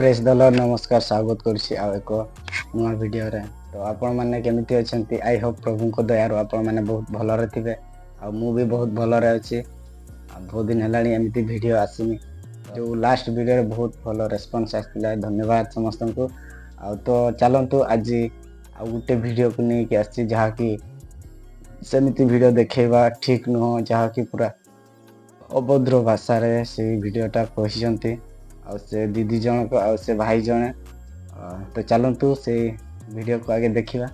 Press दल नमस्कार स्वागत करुच्ची एक नुआ वीडियो रे। तो आपण मैंने केमिति अछंती आई होप प्रभु को दयारु आपण मैंने बहुत भलरे थिबे आ मु भी बहुत भलरे अछि। बहुत दिन हेलानी एमिति वीडियो आसीनी जो लास्ट वीडियो रे बहुत भलो रेस्पॉन्स आस्तिला धन्यवाद समस्त को। आ तो चलंतु आज आ गुटे वीडियो को नै कि आछि जहा कि सेमिति वीडियो देखेबा ठीक न जहा कि पूरा अभद्र भाषा रे से वीडियोटा कहिसंती आ से दीदी जन को आ से भाई जने। तो चलंतु से वीडियो को आगे देखिबा।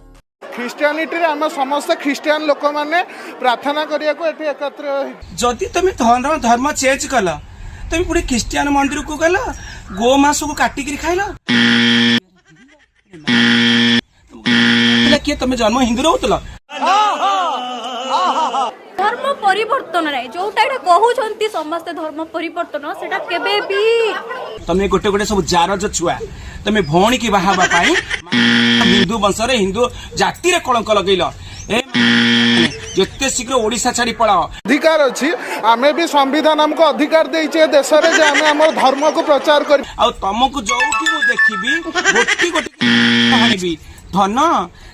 ख्रिस्टियानिटी रे हम समस्त ख्रिस्टियन लोक माने प्रार्थना करिया को एठी एकत्र जदि तुम धर्म चेंज कल तुम पुणी ख्रिस्टियन मंदिर को गल गो मास को काटिक खाइल किए तुम जन्म हिंदू रोला धर्म परिवर्तन रे जोटा एटा कहउछंती समस्त धर्म परिवर्तन सेटा केबे भी तमे गोटे गोटे सब जार छुआ तमे भौणी की बाहाबा पाई हिंदू वंश रे हिंदू जाति रे कलंक लगैल जिते शीघ्र ओडिशा छाड़ी पड़ाओ अधिकार अछि। आमे भी संविधान हमको अधिकार देइछे देश रे जे आमे हमर धर्म को प्रचार कर आ तुमको जो कि मु देखिबी गोटी गोटी कहानी भी धन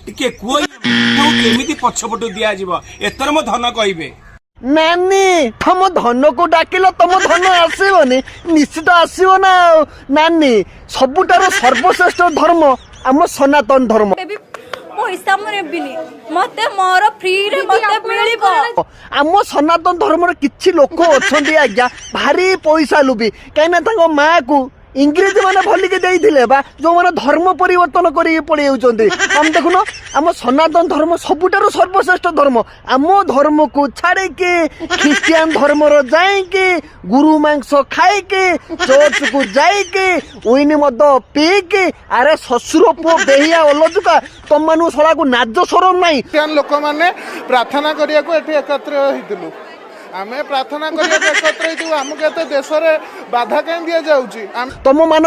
टिके कोई केमिति पछपटु दिया जीव एतर मो धन कहिबे नानी तुम धन को डाकिल तुम धन आसबनी निश्चित आसब ना नानी सबुठार सर्वश्रेष्ठ धर्म आम सनातन धर्म पैसा मरे बिनी मते मोर फ्री रे मते मिलिबो। आम सनातन धर्म रे किछि लोक अछंती आज्ञा भारी पैसा लुबी काइना तांको मां को इंग्रेज माने भलिके देइथिले बा जो माने धर्म परिवर्तन करी पड़े होचंती। हम देखुनो आम सनातन धर्म सबुठार सर्वश्रेष्ठ धर्म आम धर्म को छाड़े के ख्रिस्टियन धर्म रो जाए के गुरु मांस खाए के चर्च को जाए के ओइनी मद पी के अरे ससुर पो बेहिया ओलजुका तुम मानु सला को नाज शरम नाही। ख्रिस्टियन लोक माने प्रार्थना करिया को एठी एकत्र हितलु आमे प्रार्थना करिया को एकत्र हितु हमके एते देश रे बाधा काई दिया जाउची तुम मान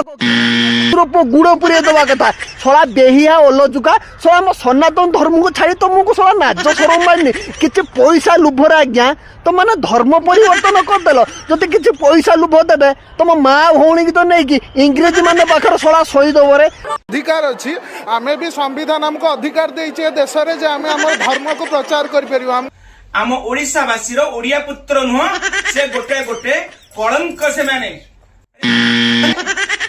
गुड़ पुरे दवा कथा सला बेहिया ओलजुका सला आम सनातन धर्म को छाड़ी तुमको सला नाज शरम मारनी किछि पैसा लुभर आज्ञा तुम मैंने धर्म परिवर्तन करदेल जदि किछि पैसा लुभ देबे तुम माँ भौणी की तो नहीं कि इंग्रेजी माने पाखर सला शहीद रे अधिकार अछि। आमे भी संविधान हमको अधिकार देइछे देश रे जे आमे हमर धर्म को प्रचार करि परिबो। आम ओडिशावासी रो ओडिया पुत्र नुह से गोटे गोटे कलंक से माने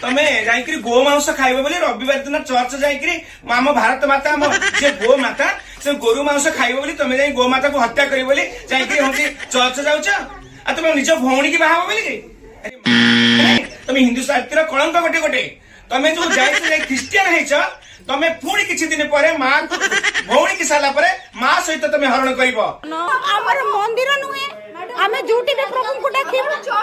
तमे जाइकरी गो मांस खाइबो बोली रविवार दिन चर्च जाइकरी आम भारत माता आम जे गो माता से गोरु मांस खाइबो बोली तमे जाई गो माता को हत्या करी बोली जाइकरी होती चर्च जाउछ आ तमे निज भौणी की बाहाबो बोली तमे हिंदू साहित्य कलंक गोटे गोटे तमे जो जाइछे ख्रिस्टियन हेछ तमे पुणी किछि दिन परे मां भौणी की साला परे मां सहित तमे हरण करिवो हमर मंदिर नुहे हमें झूठी में प्रभु को डाकिबो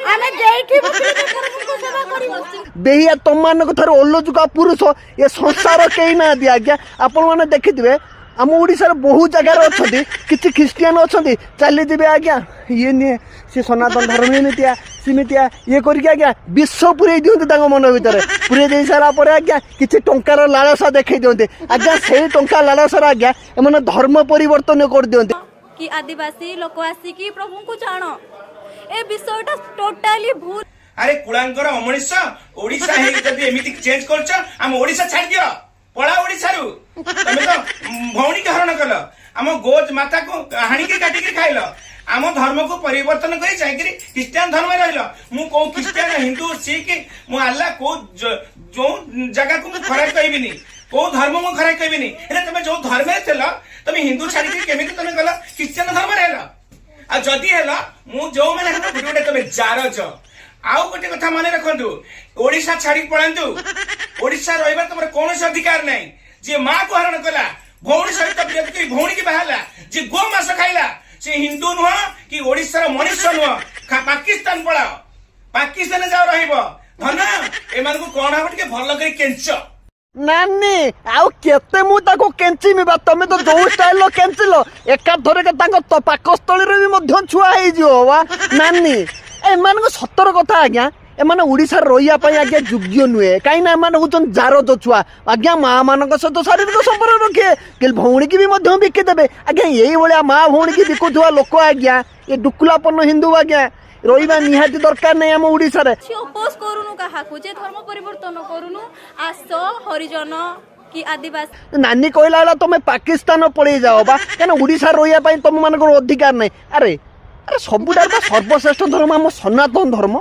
हमें जेठी प्रभु को सेवा करिवो बेहिया तुम मान थार ओलजुका पुरुष ये संसार कई ना दिया आज्ञा आपण माने देखिथिबे आम ओडिसा बहुत जगार अच्छा किसी ख्रिस्टियन अच्छा चली जी आज्ञा ये नहीं सी सनातन धर्म एमतिया सेमतिया ये करके आज्ञा विश्व पूरे दिखते मन भितर पूरे दे सारापर आज्ञा किसी टंकार लालसा देखई दिखते आज्ञा से टंका लालसार आज्ञा एम धर्म परिवर्तन कर दिखते कि आदिवासी लोक आसिकी प्रभु को जान ए विषयटा टोटाली भूल। अरे कुलांगर अमरीश ओडिशा हे जदी एमिति चेंज करछ हम ओडिशा छाड़ दियो पळा ओडिसा रु तमे तो भौणी के हरण कल हम गोज माता को हाणी के काटी के खाइल आम धर्म को परिवर्तन करी जाइकरी ख्रिस्टियन धर्म में रहल मु को ख्रिस्टियन हिंदू सिख मु अल्लाह को जो जगह को मु खराब कहबिनी को धर्म मु खराब कहबिनी हे तमे जो धर्म में चल तमे हिंदू छाड़ी के केमिति तमे गला ख्रिस्टियन धर्म रे रहल आ जदी हैला मु जो माने गुटे गुटे तमे जारज आउ गोटे कथा माने रखंतु ओडिशा छाड़ी पळांतु ओडिशा रहिबार तमर कोनोसी अधिकार नै जे मां को हरण कला भौणी सहित विरोध करी भौणी की बाहाला जे गो मास खाइला से हिंदू नुह कि ओडिशा रो मनुष्य नुह पाकिस्तान पळाओ पाकिस्तान जाओ रहिबो धन एमान को कोन हबट के भल करी केंच नानी आउ केते मु ताको केंचिमी बा तमे तो जो स्टाइल लो केंचिलो एका धरे के ताको पाकस्थली रे भी मध्य छुआ हेइ जियो वा नानी ए मान को सतर कथा आज्ञा एमाने ओडिसा रहिया पई आज्ञा योग्य नुहे काई ना एमाने होचन जार जो छुआ आज्ञा मां मानक सहित शारीरिक संपर्क रखे कि भौणी की भी मध्य बिके देबे आज्ञा एई भलिया मां भौणी की बिकुथुवा लोक आज्ञा ये डुकुलापन हिंदू आज्ञा রইবা নিহাতি দরকার নাই আম ওড়িশারে। କିଛି ଅପୋଜ କରୁନୁ କାହାକୁ ଯେ ଧର୍ମ ପରିବର୍ତ୍ତନ କରୁନୁ ଆସ ହରିଜନ କି ଆଦିବାସୀ ନାନୀ କହିଲା ହେଲା ତମେ ପାକିସ୍ତାନ ପଳେଇ ଯାଅ ବା କାରଣ ଓଡିଶା ରହିବା ପାଇଁ ତମ ମାନଙ୍କର ଅଧିକାର ନାହିଁ। ଆରେ ଆରେ ସବୁଠାରୁ ବା ସର୍ବଶ୍ରେଷ୍ଠ ଧର୍ମ ଆମ ସନାତନ ଧର୍ମ।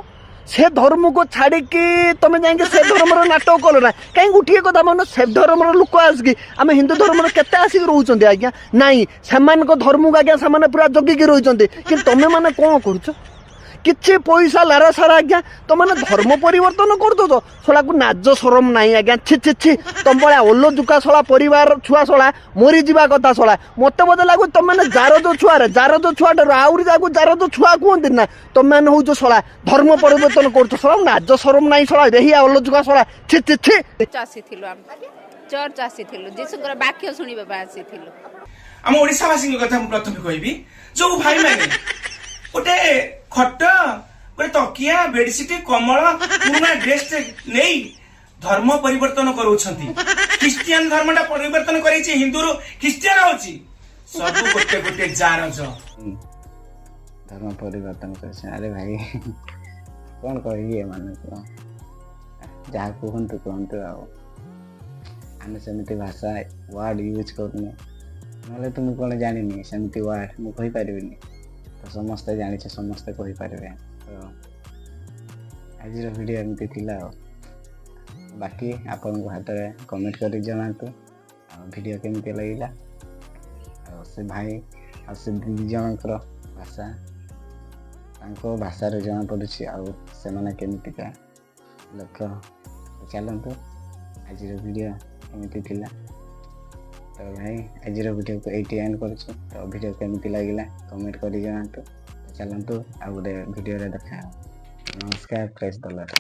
ସେ ଧର୍ମକୁ ଛାଡ଼ିକି ତମେ ଯାଇକି ସେ ଧର୍ମର ନାଟକ କଲ ନା କାହିଁକି? ଗୋଟିଏ କଥା ମାନେ ସେ ଧର୍ମର ଲୋକ ଆସିକି ଆମେ ହିନ୍ଦୁ ଧର୍ମର କେତେ ଆସିକି ରହୁଛନ୍ତି ଆଜ୍ଞା? ନାଇଁ ସେମାନଙ୍କ ଧର୍ମକୁ ଆଜ୍ଞା ସେମାନେ ପୁରା ଜଗିକି ରହିଛନ୍ତି, କିନ୍ତୁ ତମେ ମାନେ କ'ଣ କରୁଛ? କିଛି ପଇସା ଲାରା ସାରା ଆଜ୍ଞା ତମେ ଧର୍ମ ପରିବର୍ତ୍ତନ କରିଦଉଛ। ଶଳାକୁ ନାଜ ସରମ ନାହିଁ ଆଜ୍ଞା। ଛି ଛି ଛି ତମ ଭଳିଆ ଓଲଜୁକା ଶଳା ପରିବାର ଛୁଆ ଶଳା ମରିଯିବା କଥା ଶଳା। ମତେ ବୋଧେ ଲାଗୁଛି ତମେ ଜାରଦ ଛୁଆଟାରୁ ଆହୁରି ଯାକୁ ଜାରଦ ଛୁଆ କୁହନ୍ତି ନା, ତମେ ହଉଛ ଶଳା ଧର୍ମ ପରିବର୍ତ୍ତନ କରୁଛ। ଶଳା ନାଜ ସରମ ନାହିଁ ଶଳା ରେହିଆ ଓଲଜୁକା ଶଳା। ଛି ଛି ଛି। ଆସିଥିଲୁ ଆମେ ଚର୍ଚ୍ଚ ଆସିଥିଲୁ ଯୀଶୁଙ୍କର ବାକ୍ୟ ଶୁଣିବା ପାଇଁ ଆସିଥିଲୁ। ଆମ ଓଡ଼ିଶାବାସୀଙ୍କ କଥା ମୁଁ ପ୍ରଥମେ କହିବି। ଯୋଉ ଭାଇମାନେ ଗୋଟେ ଖଟ ଗୋଟେ ତକିଆ ବେଡସିଟ କମଳ ପୁରୁଣା ଡ୍ରେସ ନେଇ ଧର୍ମ ପରିବର୍ତ୍ତନ କରୁଛନ୍ତି, ଖ୍ରୀଷ୍ଟିଆନ ଧର୍ମଟା ପରିବର୍ତ୍ତନ କରିଛି, ହିନ୍ଦୁରୁ ଖ୍ରୀଷ୍ଟିଆନ ହଉଛି, ସବୁ ଗୋଟେ ଗୋଟେ ଜାରଜ। ଧର୍ମ ପରିବର୍ତ୍ତନ କରିছে। ଆରେ ଭାଇ କ'ଣ କହିବି ଏମାନଙ୍କୁ? ଯାହା କୁହନ୍ତୁ ଆଉ ଆମେ ସେମିତି ଭାଷା ୱାର୍ଡ ୟୁଜ୍ କରୁନୁ। ନହେଲେ ତ ମୁଁ କ'ଣ ଜାଣିନି ସେମିତି ୱାର୍ଡ ମୁଁ କହିପାରିବିନି। ତ ସମସ୍ତେ ଜାଣିଛେ, ସମସ୍ତେ କହିପାରିବେ। ତ ଆଜିର ଭିଡ଼ିଓ ଏମିତି ଥିଲା ଆଉ। ବାକି ଆପଣଙ୍କ ହାତରେ କମେଣ୍ଟ କରି ଜଣାନ୍ତୁ ଆଉ ଭିଡ଼ିଓ କେମିତି ଲାଗିଲା। ଆଉ ସେ ଭାଇ ଆଉ ସେ ଦିଦି ଜଣଙ୍କର ଭାଷା ତାଙ୍କ ଭାଷାରେ ଜଣାପଡ଼ୁଛି ଆଉ ସେମାନେ କେମିତିକା ଲୋକ। ଚାଲନ୍ତୁ ଆଜିର ଭିଡ଼ିଓ ଏମିତି ଥିଲା। ତ ଭାଇ ଆଜିର ଭିଡ଼ିଓକୁ ଏଇଠି ଏଣ୍ଡ କରୁଛୁ। ତ ଭିଡ଼ିଓ କେମିତି ଲାଗିଲା କମେଣ୍ଟ କରି ଜଣାନ୍ତୁ। ଚାଲନ୍ତୁ ଆଉ ଗୋଟେ ଭିଡ଼ିଓରେ ଦେଖା। ନମସ୍କାର, ପ୍ରେଜ୍ ଦ ଲର୍ଡ।